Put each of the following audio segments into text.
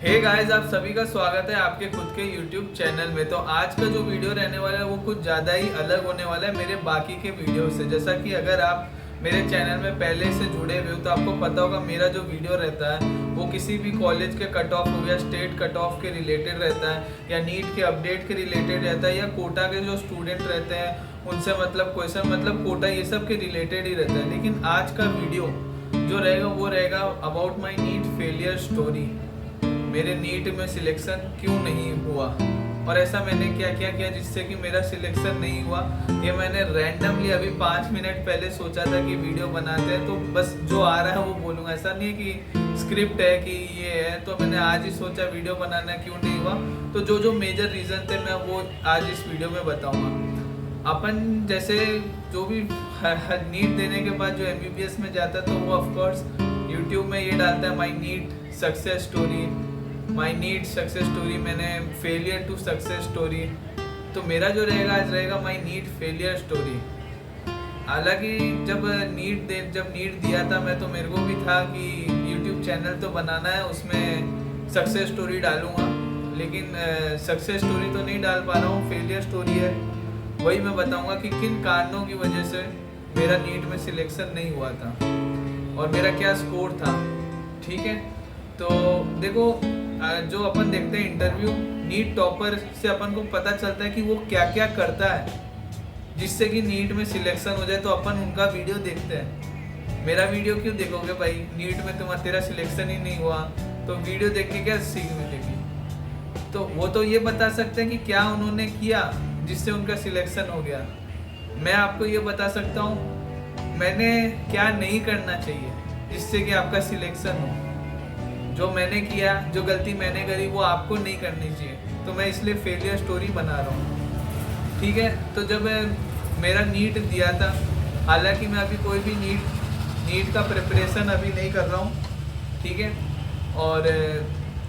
Hey guys, आप सभी का स्वागत है आपके खुद के YouTube चैनल में। तो आज का जो वीडियो रहने वाला है वो कुछ ज़्यादा ही अलग होने वाला है मेरे बाकी के वीडियो से। जैसा कि अगर आप मेरे चैनल में पहले से जुड़े हुए हो तो आपको पता होगा मेरा जो वीडियो रहता है वो किसी भी कॉलेज के कट ऑफ हो गया, स्टेट कट ऑफ के रिलेटेड रहता है या नीट के अपडेट के रिलेटेड रहता है या कोटा के जो स्टूडेंट रहते हैं उनसे मतलब क्वेश्चन मतलब कोटा ये सब के रिलेटेड ही रहता है। लेकिन आज का वीडियो जो रहेगा वो रहेगा about my NEET failure story. मेरे नीट में सिलेक्शन क्यों नहीं हुआ और ऐसा मैंने क्या क्या किया जिससे कि मेरा सिलेक्शन नहीं हुआ। ये मैंने रैंडमली अभी 5 मिनट पहले सोचा था कि वीडियो बनाते हैं तो बस जो आ रहा है वो बोलूँगा। ऐसा नहीं है कि स्क्रिप्ट है कि ये है, तो मैंने आज ही सोचा वीडियो बनाना क्यों नहीं हुआ। तो जो जो मेजर रीज़न थे मैं वो आज इस वीडियो में बताऊँगा। अपन जैसे जो भी नीट देने के बाद जो MBBS में जाता है तो वो ऑफकोर्स यूट्यूब में ये डालता है माई नीट सक्सेस स्टोरी, माई नीट सक्सेस स्टोरी, मैंने फेलियर टू सक्सेस स्टोरी। तो मेरा जो रहेगा आज रहेगा माई नीट फेलियर स्टोरी। हालांकि जब नीट दिया था मैं तो मेरे को भी था कि यूट्यूब चैनल तो बनाना है, उसमें सक्सेस स्टोरी डालूंगा, लेकिन सक्सेस स्टोरी तो नहीं डाल पा रहा हूँ, फेलियर स्टोरी है। वही मैं बताऊंगा कि किन कारणों की वजह से मेरा नीट में सिलेक्शन नहीं हुआ था और मेरा क्या स्कोर था। ठीक है, तो देखो जो अपन देखते हैं इंटरव्यू नीट टॉपर से अपन को पता चलता है कि वो क्या क्या करता है जिससे कि नीट में सिलेक्शन हो जाए, तो अपन उनका वीडियो देखते हैं। मेरा वीडियो क्यों देखोगे भाई? नीट में तेरा सिलेक्शन ही नहीं हुआ तो वीडियो देख के क्या सीख मिलेगी? तो वो तो ये बता सकते हैं कि क्या उन्होंने किया जिससे उनका सिलेक्शन हो गया। मैं आपको ये बता सकता हूँ मैंने क्या नहीं करना चाहिए जिससे कि आपका सिलेक्शन हो। जो मैंने किया, जो गलती मैंने करी वो आपको नहीं करनी चाहिए, तो मैं इसलिए फेलियर स्टोरी बना रहा हूँ। ठीक है, तो जब मेरा नीट दिया था, हालांकि मैं अभी कोई भी नीट का प्रिपरेशन अभी नहीं कर रहा हूँ, ठीक है, और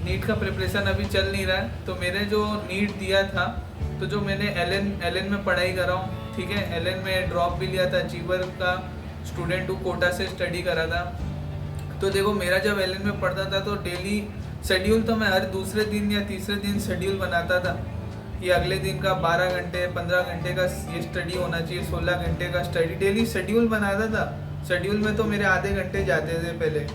नीट का प्रिपरेशन अभी चल नहीं रहा है। तो मैंने जो नीट दिया था तो जो मैंने एलन में पढ़ाई कर रहा हूँ, ठीक है, एलन में ड्रॉप भी लिया था, अचीवर का स्टूडेंट हूँ, कोटा से स्टडी करा था। तो देखो मेरा जब एलन में पढ़ता था तो डेली शेड्यूल तो मैं हर दूसरे दिन या तीसरे दिन शेड्यूल बनाता था कि अगले दिन का 12 घंटे 15 घंटे का ये स्टडी होना चाहिए, 16 घंटे का स्टडी, डेली शेड्यूल बनाता था। शेड्यूल में तो मेरे आधे घंटे जाते थे, पहले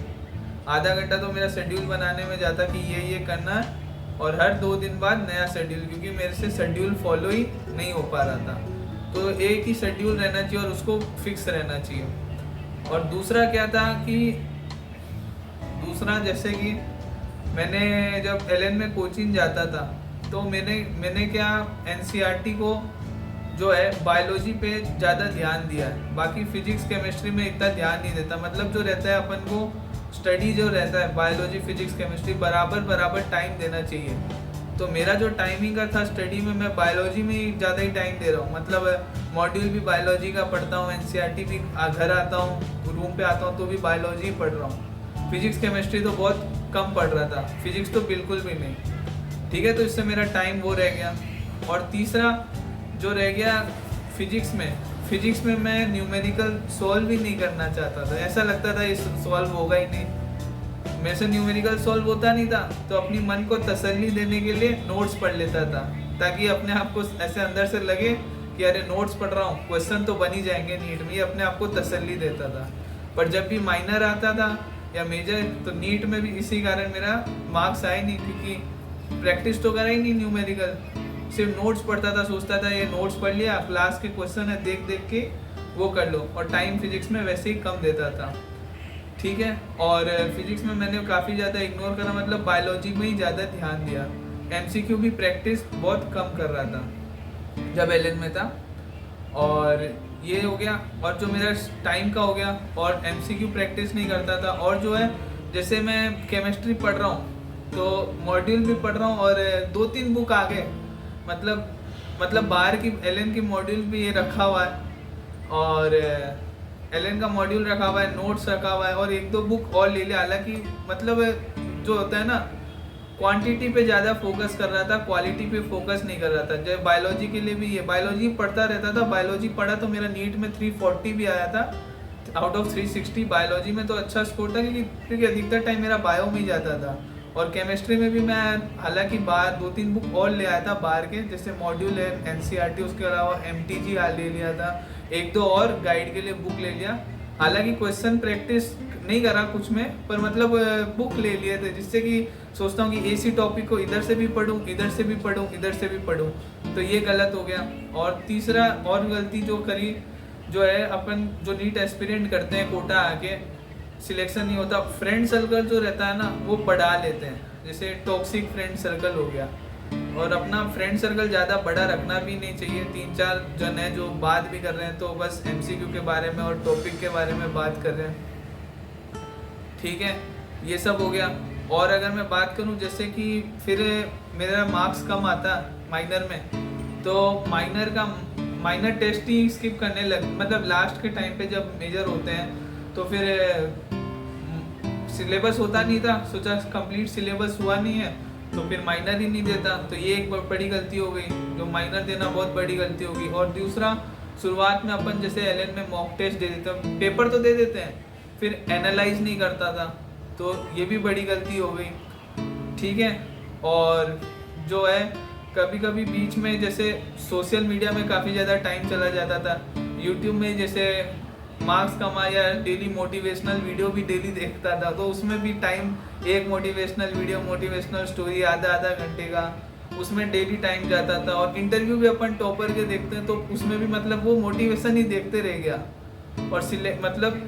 आधा घंटा तो मेरा शेड्यूल बनाने में जाता कि ये करना है, और हर 2 दिन बाद नया शेड्यूल, क्योंकि मेरे से शेड्यूल फॉलो ही नहीं हो पा रहा था। तो एक ही शेड्यूल रहना चाहिए और उसको फिक्स रहना चाहिए। और दूसरा क्या था कि जैसे कि मैंने जब एलन में कोचिंग जाता था तो मैंने क्या NCERT को जो है बायोलॉजी पे ज़्यादा ध्यान दिया है, बाकी फिजिक्स केमिस्ट्री में इतना ध्यान नहीं देता। मतलब जो रहता है अपन को स्टडी जो रहता है बायोलॉजी फिजिक्स केमिस्ट्री बराबर टाइम देना चाहिए। तो मेरा जो टाइमिंग का था स्टडी में, मैं बायोलॉजी में ही ज़्यादा ही टाइम दे रहा हूँ। मतलब मॉड्यूल भी बायोलॉजी का पढ़ता हूँ, NCERT भी, घर आता हूँ रूम पे आता हूँ तो भी बायोलॉजी ही पढ़ रहा हूँ। फिजिक्स केमिस्ट्री तो बहुत कम पढ़ रहा था, फिजिक्स तो बिल्कुल भी नहीं। ठीक है, तो इससे मेरा टाइम वो रह गया। और तीसरा जो रह गया फिजिक्स में मैं न्यूमेरिकल सॉल्व भी नहीं करना चाहता था। ऐसा लगता था ये सॉल्व होगा ही नहीं, मेरे से न्यूमेरिकल सॉल्व होता नहीं था। तो अपनी मन को तसल्ली देने के लिए नोट्स पढ़ लेता था, ताकि अपने आप को ऐसे अंदर से लगे कि अरे नोट्स पढ़ रहा हूँ, क्वेश्चन तो बन ही जाएंगे नीट में, ये अपने आप को तसल्ली देता था। पर जब भी माइनर आता था या मेजर तो नीट में भी इसी कारण मेरा मार्क्स आए नहीं, क्योंकि प्रैक्टिस तो करा ही नहीं न्यूमेरिकल, सिर्फ नोट्स पढ़ता था, सोचता था ये नोट्स पढ़ लिया, क्लास के क्वेश्चन है देख के वो कर लो, और टाइम फिजिक्स में वैसे ही कम देता था। ठीक है, और फिजिक्स में मैंने काफ़ी ज़्यादा इग्नोर करा, मतलब बायोलॉजी में ही ज़्यादा ध्यान दिया। MCQ भी प्रैक्टिस बहुत कम कर रहा था जब एलन में था, और ये हो गया। और जो मेरा टाइम का हो गया और MCQ प्रैक्टिस नहीं करता था। और जो है जैसे मैं केमिस्ट्री पढ़ रहा हूँ तो मॉड्यूल भी पढ़ रहा हूँ और 2-3 बुक आ गए, मतलब बाहर की एलन की मॉड्यूल भी ये रखा हुआ है, और एलन का मॉड्यूल रखा हुआ है, नोट्स रखा हुआ है, और 1-2 बुक और ले लिया। हालांकि मतलब जो होता है ना, क्वांटिटी पे ज़्यादा फोकस कर रहा था, क्वालिटी पे फोकस नहीं कर रहा था। जब बायोलॉजी के लिए भी ये बायोलॉजी पढ़ता रहता था, बायोलॉजी पढ़ा तो मेरा नीट में 340 भी आया था आउट ऑफ 360। बायोलॉजी में तो अच्छा स्कोर था क्योंकि अधिकतर टाइम मेरा बायो में ही जाता था, और केमिस्ट्री में भी मैं हालांकि बाहर 2-3 बुक और ले आया था बाहर के, जैसे मॉड्यूल है एनसीईआरटी, उसके अलावा एमटीजी ले लिया था, 1-2 और गाइड के लिए बुक ले लिया। हालांकि क्वेश्चन प्रैक्टिस नहीं करा कुछ में, पर मतलब बुक ले लिए थे, जिससे कि सोचता हूँ कि इसी टॉपिक को इधर से भी पढूं, इधर से भी पढूं, इधर से भी पढूं, तो ये गलत हो गया। और तीसरा और गलती जो करी जो है, अपन जो नीट एस्पिरेंट करते हैं कोटा आके सिलेक्शन नहीं होता, फ्रेंड सर्कल जो रहता है ना वो बढ़ा लेते हैं, जैसे टॉक्सिक फ्रेंड सर्कल हो गया। और अपना फ्रेंड सर्कल ज़्यादा बड़ा रखना भी नहीं चाहिए। 3-4 जन है जो बात भी कर रहे हैं तो बस एमसीक्यू के बारे में और टॉपिक के बारे में बात कर रहे हैं, ठीक है, ये सब हो गया। और अगर मैं बात करूं जैसे कि फिर मेरा मार्क्स कम आता माइनर में, तो माइनर टेस्ट ही स्किप करने लग, मतलब लास्ट के टाइम पे जब मेजर होते हैं तो फिर सिलेबस होता नहीं था, सोचा कंप्लीट सिलेबस हुआ नहीं है तो फिर माइनर ही नहीं देता, तो ये एक बड़ी गलती हो गई, जो माइनर देना बहुत बड़ी गलती होगी। और दूसरा, शुरुआत में अपन जैसे एलएन में मॉक टेस्ट दे देते हैं, पेपर तो दे देते हैं, फिर एनालाइज नहीं करता था, तो ये भी बड़ी गलती हो गई, ठीक है। और जो है कभी कभी बीच में जैसे सोशल मीडिया में काफ़ी ज़्यादा टाइम चला जाता था, यूट्यूब में जैसे मार्क्स कमा या डेली मोटिवेशनल वीडियो भी डेली देखता था, तो उसमें भी टाइम, एक मोटिवेशनल वीडियो, मोटिवेशनल स्टोरी आधा घंटे का, उसमें डेली टाइम जाता था। और इंटरव्यू भी अपन टॉपर के देखते हैं तो उसमें भी मतलब वो मोटिवेशन ही देखते रह गया। और मतलब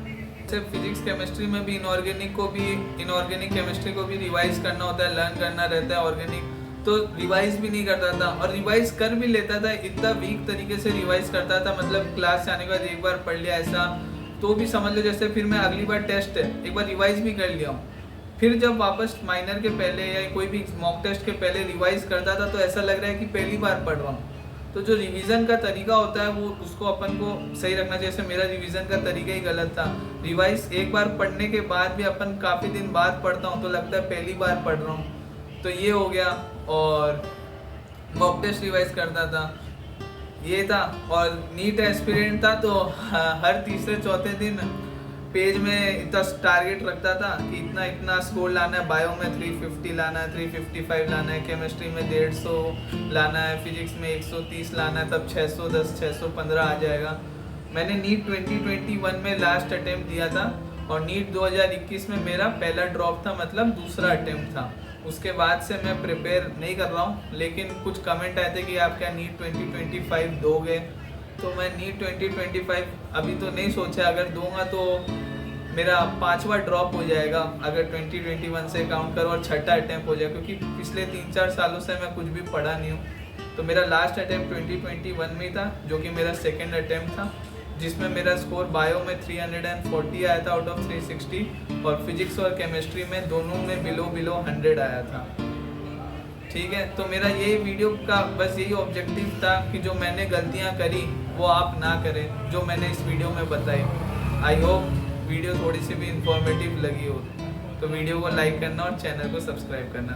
सिर्फ फिजिक्स केमिस्ट्री में भी इनऑर्गेनिक केमिस्ट्री को भी रिवाइज करना होता है, लर्न करना रहता है ऑर्गेनिक, तो रिवाइज भी नहीं करता था। और रिवाइज कर भी लेता था, इतना वीक तरीके से रिवाइज करता था, मतलब क्लास से आने के बाद एक बार पढ़ लिया ऐसा, तो भी समझ लो जैसे फिर मैं अगली बार टेस्ट है एक बार रिवाइज भी कर लिया हूँ, फिर जब वापस माइनर के पहले या कोई भी मॉक टेस्ट के पहले रिवाइज करता था तो ऐसा लग रहा है कि पहली बार पढ़ रहा हूँ। तो जो रिवीजन का तरीका होता है वो उसको अपन को सही रखना चाहिए। जैसे मेरा रिवीजन का तरीका ही गलत था, रिवाइज एक बार पढ़ने के बाद भी अपन काफ़ी दिन बाद पढ़ता हूँ तो लगता है पहली बार पढ़ रहा हूँ, तो ये हो गया। और मॉक टेस्ट रिवाइज करता था, ये था। और नीट एस्पिरेंट था तो हर तीसरे चौथे दिन पेज में इतना टारगेट रखता था कि इतना स्कोर लाना है, बायो में 350 लाना है, 355 लाना है, केमिस्ट्री में 150 लाना है, फिजिक्स में 130 लाना है, तब 610 615 आ जाएगा। मैंने नीट 2021 में लास्ट अटेम्प्ट दिया था और नीट 2021 में मेरा पहला ड्रॉप था, मतलब दूसरा अटेम्प्ट था। उसके बाद से मैं प्रिपेयर नहीं कर रहा हूँ, लेकिन कुछ कमेंट आए थे कि आप क्या नीट 2025 दोगे, तो मैं नीट 2025 अभी तो नहीं सोचा, अगर दूंगा तो मेरा 5वां ड्रॉप हो जाएगा अगर 2021 से काउंट करो, और 6ठा अटैम्प्ट हो जाएगा, क्योंकि पिछले 3-4 सालों से मैं कुछ भी पढ़ा नहीं हूँ। तो मेरा लास्ट अटैम्प्ट 2021 में था, जो कि मेरा सेकेंड अटैम्प्ट था, जिसमें मेरा स्कोर बायो में 340 आया था आउट ऑफ 360, और फिजिक्स और केमिस्ट्री में दोनों में बिलो 100 आया था, ठीक है। तो मेरा यही वीडियो का बस यही ऑब्जेक्टिव था कि जो मैंने गलतियां करी वो आप ना करें, जो मैंने इस वीडियो में बताई। आई होप वीडियो थोड़ी सी भी इंफॉर्मेटिव लगी हो, तो वीडियो को लाइक करना और चैनल को सब्सक्राइब करना।